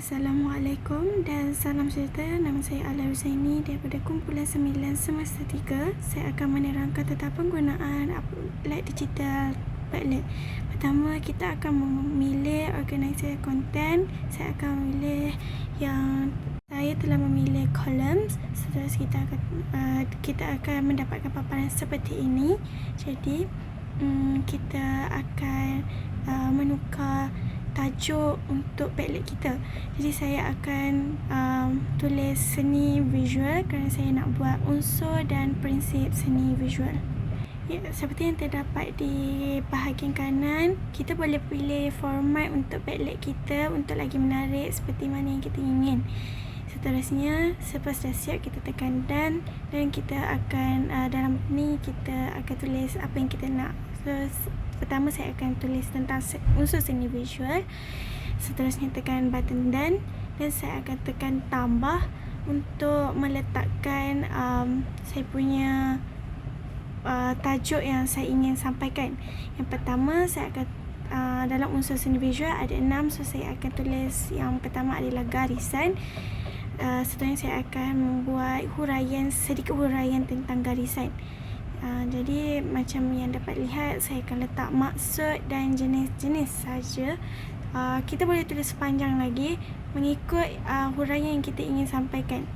Assalamualaikum dan salam sejahtera. Nama saya Ala Husaini daripada kumpulan 9 semester 3. Saya akan menerangkan tentang penggunaan Padlet digital Padlet. Pertama, kita akan memilih organizer konten. Saya akan memilih saya telah memilih columns. Seterusnya kita akan mendapatkan paparan seperti ini. Jadi kita akan menukar tajuk untuk Padlet kita. Jadi saya akan tulis seni visual kerana saya nak buat unsur dan prinsip seni visual. Ya, seperti yang terdapat di bahagian kanan, kita boleh pilih format untuk Padlet kita untuk lagi menarik seperti mana yang kita ingin. Seterusnya, selepas dah siap, kita tekan done dan kita akan dalam ni kita akan tulis apa yang kita nak. Pertama saya akan tulis tentang unsur seni visual. Seterusnya tekan button done dan saya akan tekan tambah untuk meletakkan saya punya tajuk yang saya ingin sampaikan. Yang pertama saya akan dalam unsur seni visual ada 6, so saya akan tulis yang pertama adalah garisan. Seterusnya saya akan membuat sedikit huraian tentang garisan. Jadi macam yang dapat lihat, saya akan letak maksud dan jenis-jenis saja. Kita boleh tulis panjang lagi mengikut huraian yang kita ingin sampaikan.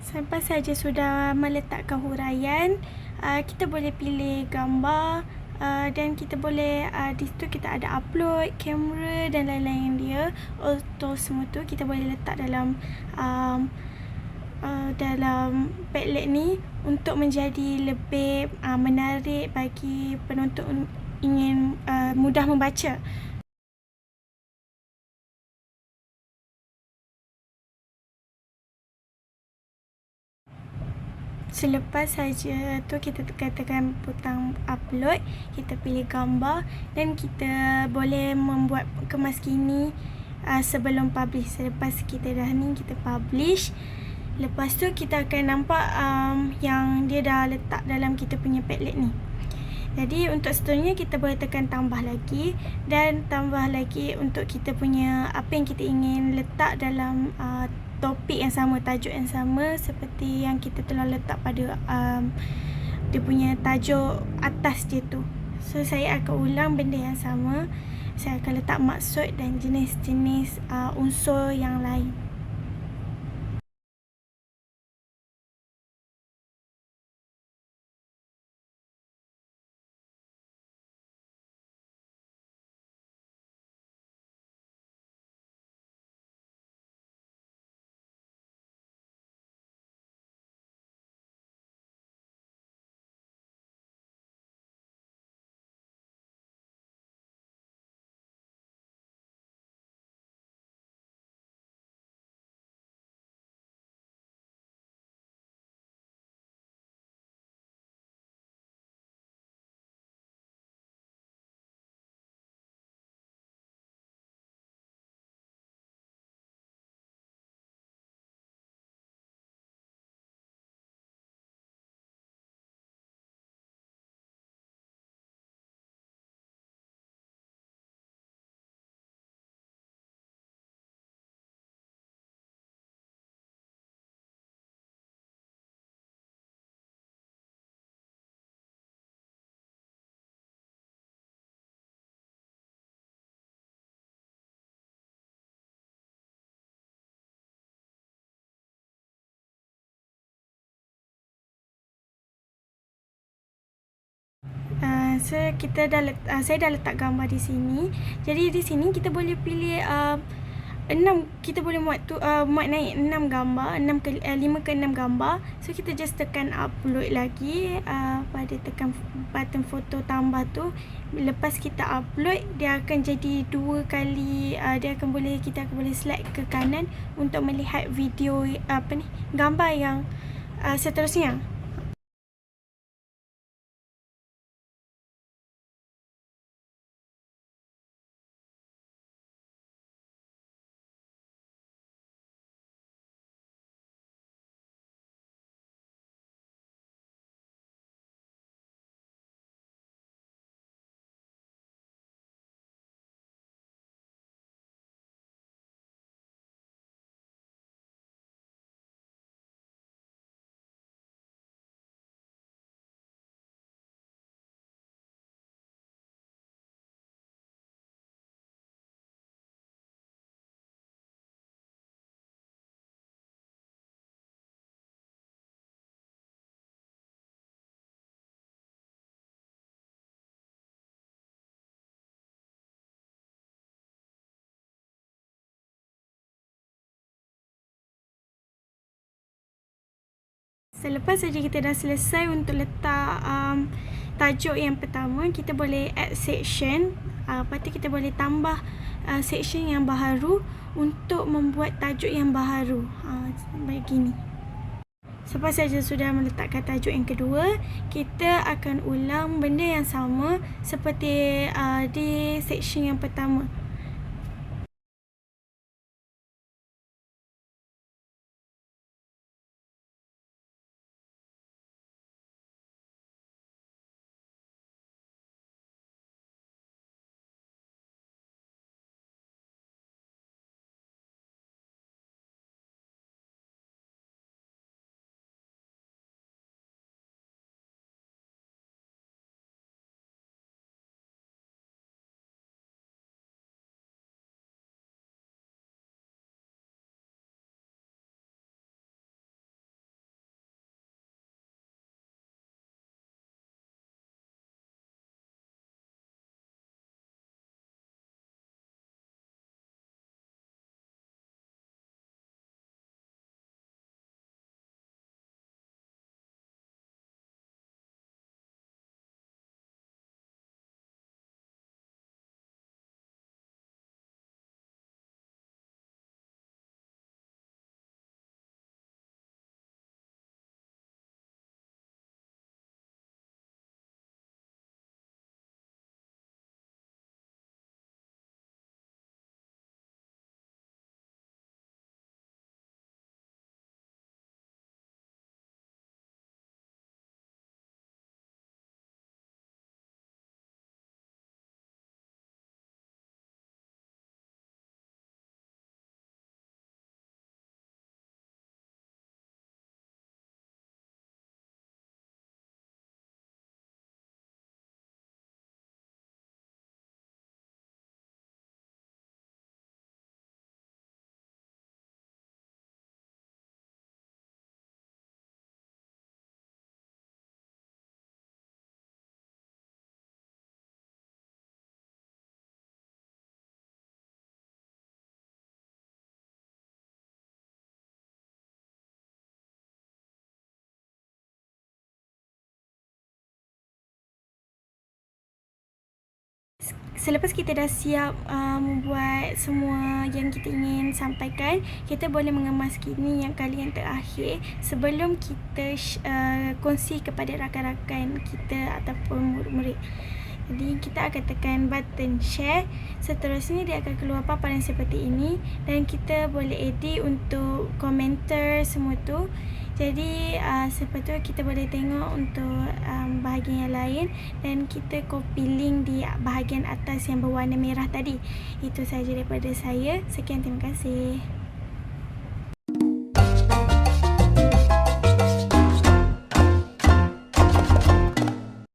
Sampai saja sudah meletakkan huraian, kita boleh pilih gambar dan kita boleh di situ kita ada upload, kamera dan lain-lain dia. Auto semua tu kita boleh letak dalam Padlet ni untuk menjadi lebih menarik bagi penonton ingin mudah membaca. Selepas saja tu kita tekan butang upload, kita pilih gambar dan kita boleh membuat kemas kini sebelum publish. Selepas kita dah ni, kita publish. Lepas tu kita akan nampak yang dia dah letak dalam kita punya Padlet ni. Jadi untuk seterusnya kita boleh tekan tambah lagi dan tambah lagi untuk kita punya apa yang kita ingin letak dalam topik yang sama, tajuk yang sama seperti yang kita telah letak pada dia punya tajuk atas dia tu. So saya akan ulang benda yang sama. Saya akan letak maksud dan jenis-jenis unsur yang lain. So saya dah letak gambar di sini. Jadi di sini kita boleh pilih 6, kita boleh muat naik 6 gambar, 5 ke 6 gambar. So kita just tekan upload lagi, pada tekan button foto tambah tu. Lepas kita upload, dia akan jadi 2 kali, kita akan boleh slide ke kanan untuk melihat video gambar yang seterusnya. Selepas saja kita dah selesai untuk letak tajuk yang pertama, kita boleh add section. Lepas tu kita boleh tambah section yang baharu untuk membuat tajuk yang baharu. Begini. Selepas saja sudah meletakkan tajuk yang kedua, kita akan ulang benda yang sama seperti di section yang pertama. Selepas kita dah siap membuat semua yang kita ingin sampaikan, kita boleh mengemas kini yang kali yang terakhir sebelum kita kongsi kepada rakan-rakan kita ataupun murid-murid. Jadi kita akan tekan button share. Seterusnya dia akan keluar paparan seperti ini dan kita boleh edit untuk komentar semua tu. Jadi selepas tu kita boleh tengok untuk bahagian yang lain dan kita copy link di bahagian atas yang berwarna merah tadi. Itu sahaja daripada saya. Sekian, terima kasih.